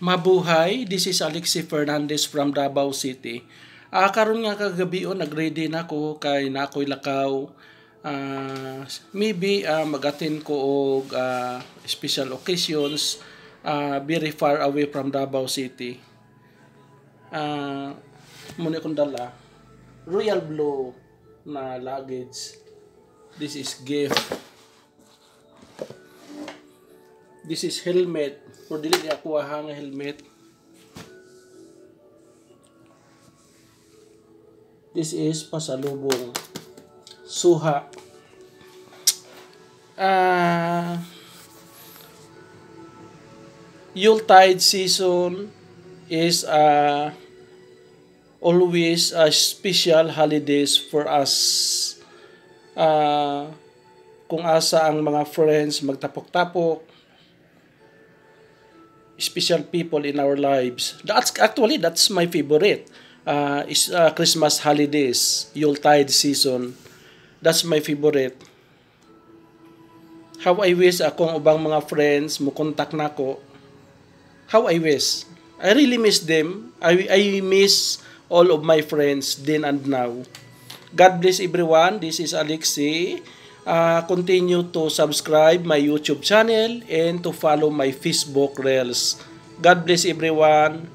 Mabuhay, this is Alexi Fernandez from Davao City. Karon nga kagabi nag-ready na ko kay nakoy lakaw. Maybe mag-attend ko og special occasions very far away from Davao City. Muna kong dala Royal Blue na luggage. This is gift. This is helmet. Or dili niya kuha nga helmet. This is pasalubong. Suha. Yuletide season is always a special holidays for us. Kung asa ang mga friends magtapok-tapok, special people in our lives. That's my favorite. Is Christmas holidays, Yuletide season. That's my favorite. How I wish akong ubang mga friends mo contact nako. How I wish. I really miss them. I miss all of my friends then and now. God bless everyone. This is Alexi. Continue to subscribe my YouTube channel and to follow my Facebook Reels. God bless everyone.